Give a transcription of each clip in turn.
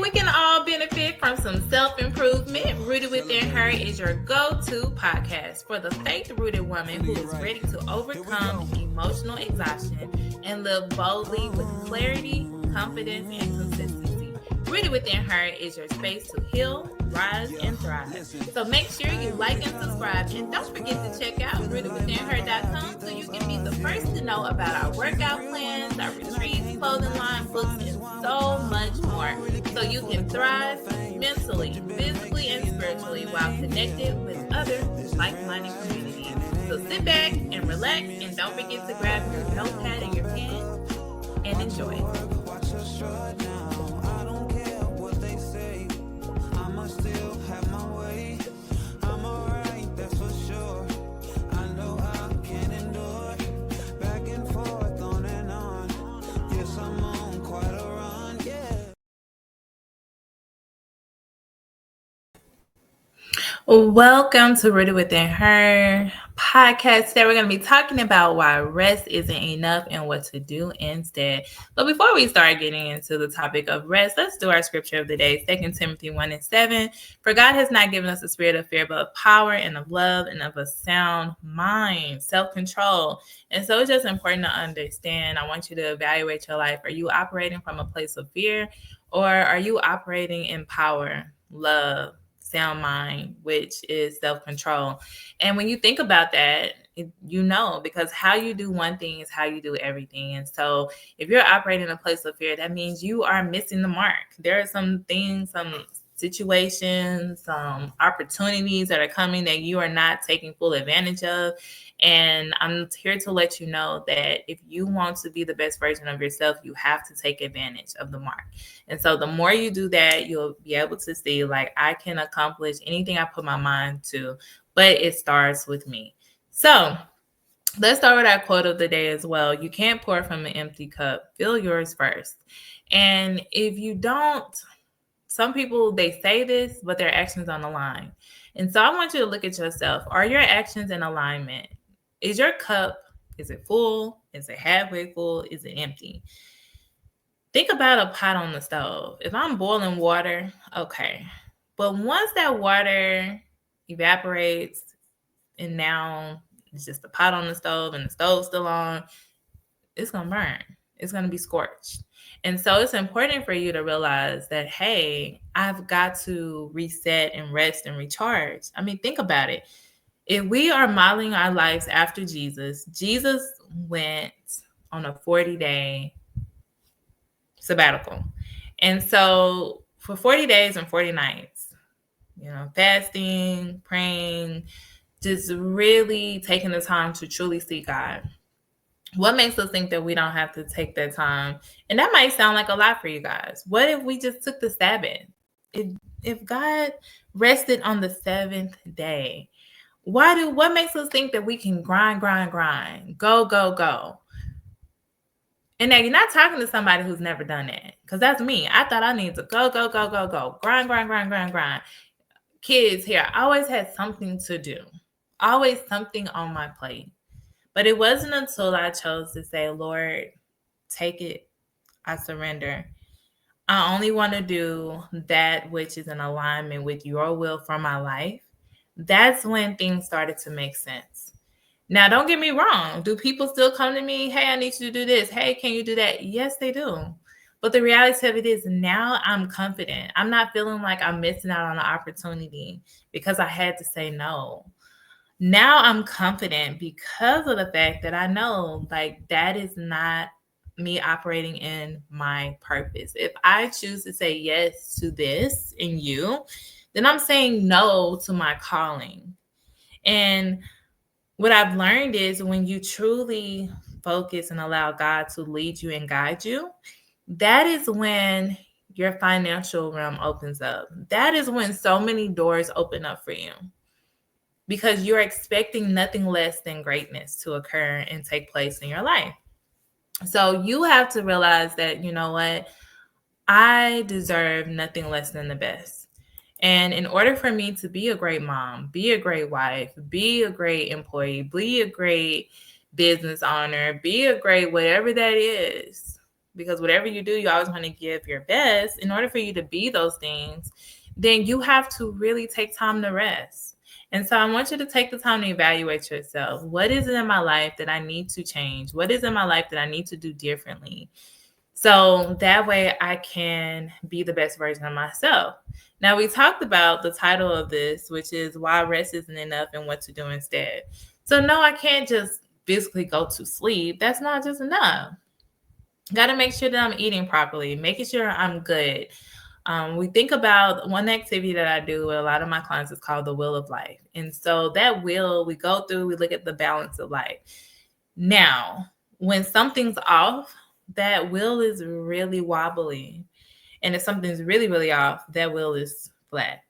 we can all benefit from some self-improvement. Rooted Within Her is your go-to podcast for the faith-rooted woman who is ready to overcome emotional exhaustion and live boldly with clarity, confidence, and consistency. Rooted Within Her is your space to heal, rise, and thrive. So make sure you like and subscribe, and don't forget to check out rootedwithinher.com so you can be the first to know about our workout plans, our retreats, clothing line, books, and so much more. So you can thrive mentally, physically, and spiritually while connected with other like-minded communities. So sit back and relax, and don't forget to grab your notepad and your pen and enjoy. Welcome to Rooted Within Her podcast. Today we're going to be talking about why rest isn't enough and what to do instead. But before we start getting into the topic of rest, let's do our scripture of the day, 2 Timothy 1:7. For God has not given us a spirit of fear, but of power and of love and of a sound mind, self-control. And so it's just important to understand. I want you to evaluate your life. Are you operating from a place of fear, or are you operating in power, love, sound mind, which is self-control? And when you think about that, because how you do one thing is how you do everything. And so if you're operating in a place of fear, that means you are missing the mark. There are some things, some situations, some opportunities that are coming that you are not taking full advantage of. And I'm here to let you know that if you want to be the best version of yourself, you have to take advantage of the mark. And so the more you do that, you'll be able to see, like, I can accomplish anything I put my mind to, but it starts with me. So let's start with our quote of the day as well. You can't pour from an empty cup. Fill yours first. And if you don't, some people, they say this, but their actions on the line. And so I want you to look at yourself. Are your actions in alignment? Is your cup, is it full? Is it halfway full? Is it empty? Think about a pot on the stove. If I'm boiling water, okay. But once that water evaporates and now it's just a pot on the stove and the stove's still on, it's going to burn. It's going to be scorched. And so it's important for you to realize that, hey, I've got to reset and rest and recharge. I mean, think about it. If we are modeling our lives after Jesus, Jesus went on a 40-day sabbatical. And so for 40 days and 40 nights, fasting, praying, just really taking the time to truly seek God. What makes us think that we don't have to take that time? And that might sound like a lot for you guys. What if we just took the Sabbath? If God rested on the seventh day, what makes us think that we can grind, go? And now you're not talking to somebody who's never done that, because that's me. I thought I need to go, grind. Kids here, I always had something to do, always something on my plate. But it wasn't until I chose to say, Lord, take it. I surrender. I only want to do that which is in alignment with your will for my life. That's when things started to make sense. Now, don't get me wrong. Do people still come to me? Hey, I need you to do this. Hey, can you do that? Yes, they do. But the reality of it is now I'm confident. I'm not feeling like I'm missing out on an opportunity because I had to say no. Now I'm confident because of the fact that I know, like, that is not me operating in my purpose. If I choose to say yes to this in you, then I'm saying no to my calling. And what I've learned is when you truly focus and allow God to lead you and guide you, that is when your financial realm opens up. That is when so many doors open up for you, because you're expecting nothing less than greatness to occur and take place in your life. So you have to realize that, you know what? I deserve nothing less than the best. And in order for me to be a great mom, be a great wife, be a great employee, be a great business owner, be a great whatever that is, because whatever you do, you always want to give your best. In order for you to be those things, then you have to really take time to rest. And so I want you to take the time to evaluate yourself. What is it in my life that I need to change? What is in my life that I need to do differently? So that way I can be the best version of myself. Now, we talked about the title of this, which is Why Rest Isn't Enough and What to Do Instead. So no, I can't just physically go to sleep. That's not just enough. Got to make sure that I'm eating properly, making sure I'm good. We think about one activity that I do with a lot of my clients is called the wheel of life. And so that wheel, we go through, we look at the balance of life. Now, when something's off, that wheel is really wobbly. And if something's really, really off, that wheel is flat.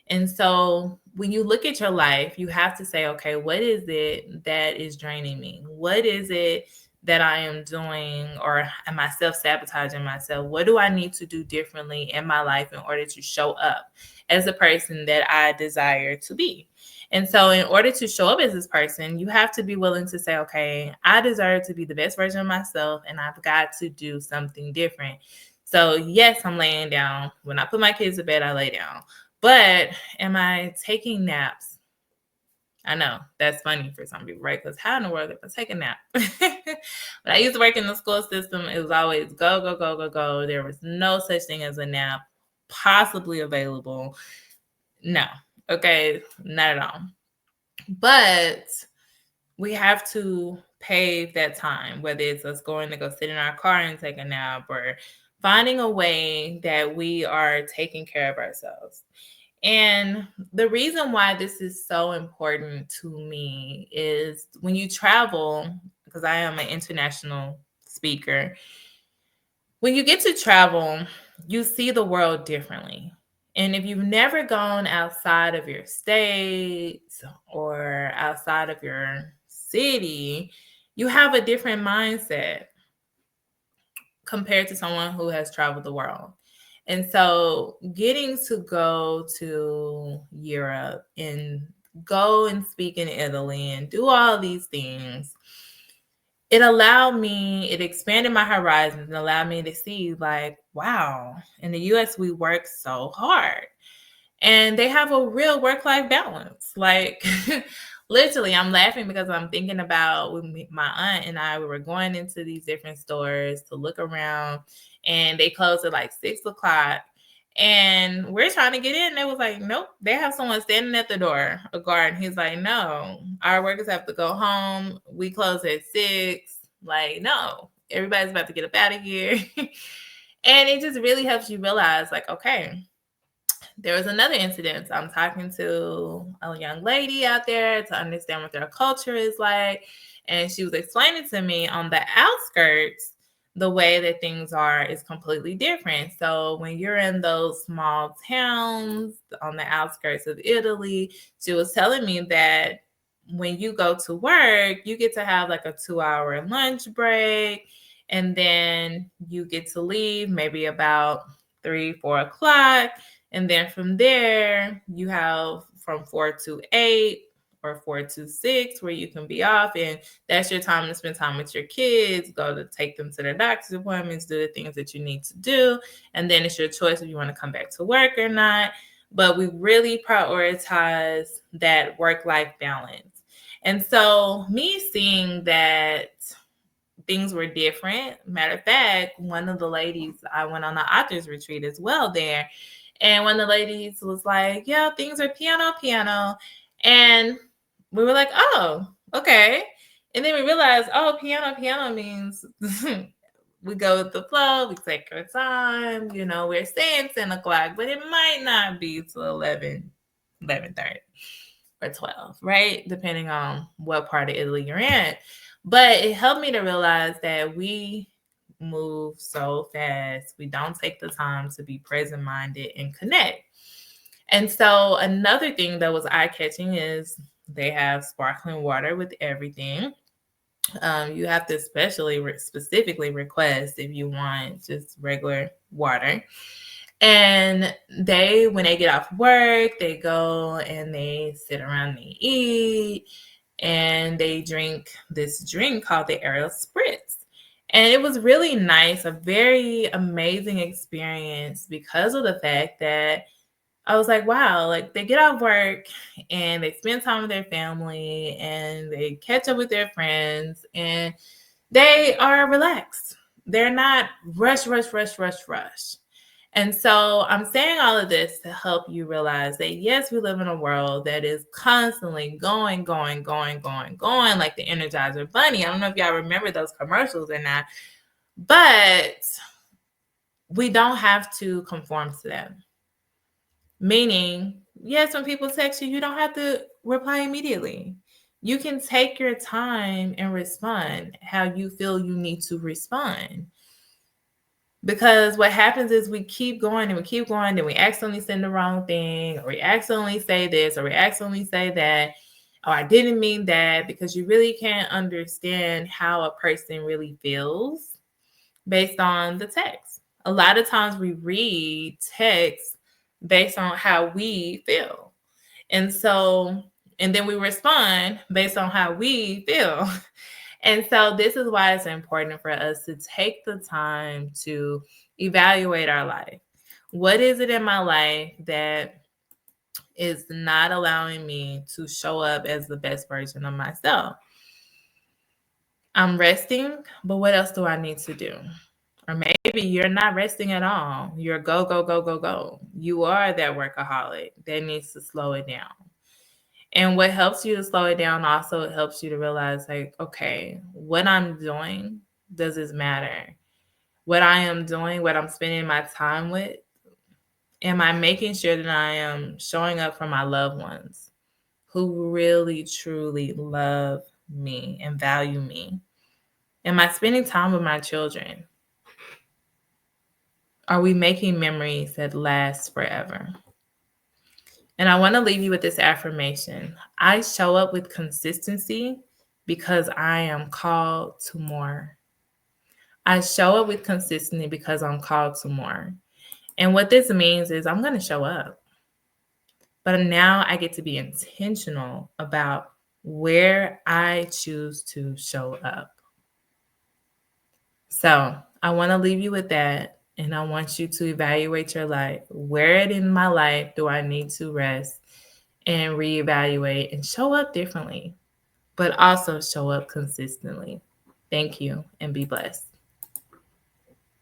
And so when you look at your life, you have to say, okay, what is it that is draining me? What is it that I am doing, or am I self-sabotaging myself? What do I need to do differently in my life in order to show up as the person that I desire to be? And so in order to show up as this person, you have to be willing to say, okay, I deserve to be the best version of myself, and I've got to do something different. So yes, I'm laying down. When I put my kids to bed, I lay down. But am I taking naps? I know that's funny for some people, right? Because how in the world if I take a nap? When I used to work in the school system, it was always go, go, go, go, go. There was no such thing as a nap possibly available. No. Okay, not at all. But we have to pave that time, whether it's us going to go sit in our car and take a nap, or finding a way that we are taking care of ourselves. And the reason why this is so important to me is when you travel, because I am an international speaker, when you get to travel, you see the world differently. And if you've never gone outside of your state or outside of your city, you have a different mindset compared to someone who has traveled the world. And so getting to go to Europe and go and speak in Italy and do all these things, it expanded my horizons and allowed me to see, like, wow, in the US, we work so hard. And they have a real work-life balance. Like, literally, I'm laughing because I'm thinking about when my aunt and I, we were going into these different stores to look around, and they closed at like 6:00. And we're trying to get in. They was like, nope, they have someone standing at the door, a guard. And he's like, no, our workers have to go home. We close at 6. Like, no, everybody's about to get up out of here. And it just really helps you realize, like, okay, there was another incident. I'm talking to a young lady out there to understand what their culture is like. And she was explaining to me on the outskirts, the way that things are is completely different. So when you're in those small towns on the outskirts of Italy, she was telling me that when you go to work, you get to have like a 2-hour lunch break. And then you get to leave maybe about 3-4 o'clock. And then from there, you have from 4 to 8 or 4 to 6 where you can be off. And that's your time to spend time with your kids, go to take them to their doctor's appointments, do the things that you need to do. And then it's your choice if you want to come back to work or not. But we really prioritize that work-life balance. And so me seeing that things were different. Matter of fact, one of the ladies, I went on an author's retreat as well there. And one of the ladies was like, yeah, things are piano. And we were like, oh, okay. And then we realized, oh, piano means we go with the flow, we take our time, we're saying 10 o'clock, but it might not be till 11:30 or 12, right? Depending on what part of Italy you're in. But it helped me to realize that we move so fast. We don't take the time to be present-minded and connect. And so another thing that was eye-catching is they have sparkling water with everything. You have to specifically request if you want just regular water. And when they get off work, they go and they sit around and they eat, and they drink this drink called the Aero Spritz. And it was really nice, a very amazing experience because of the fact that I was like, wow, like they get off work and they spend time with their family and they catch up with their friends and they are relaxed. They're not rush, rush, rush, rush, rush. And so I'm saying all of this to help you realize that yes, we live in a world that is constantly going, going, going, going, going, like the Energizer Bunny. I don't know if y'all remember those commercials or not, but we don't have to conform to them. Meaning, yes, when people text you, you don't have to reply immediately. You can take your time and respond how you feel you need to respond. Because what happens is we keep going and we keep going, and we accidentally send the wrong thing, or we accidentally say this, or we accidentally say that, or I didn't mean that, because you really can't understand how a person really feels based on the text. A lot of times we read text based on how we feel. And so, and then we respond based on how we feel. And so this is why it's important for us to take the time to evaluate our life. What is it in my life that is not allowing me to show up as the best version of myself? I'm resting, but what else do I need to do? Or maybe you're not resting at all. You're go, go, go, go, go. You are that workaholic that needs to slow it down. And what helps you to slow it down also helps you to realize, like, okay, what I'm doing, does this matter? What I am doing, what I'm spending my time with, am I making sure that I am showing up for my loved ones who really, truly love me and value me? Am I spending time with my children? Are we making memories that last forever? And I want to leave you with this affirmation. I show up with consistency because I am called to more. I show up with consistency because I'm called to more. And what this means is I'm going to show up. But now I get to be intentional about where I choose to show up. So I want to leave you with that. And I want you to evaluate your life. Where in my life do I need to rest and reevaluate and show up differently, but also show up consistently? Thank you and be blessed.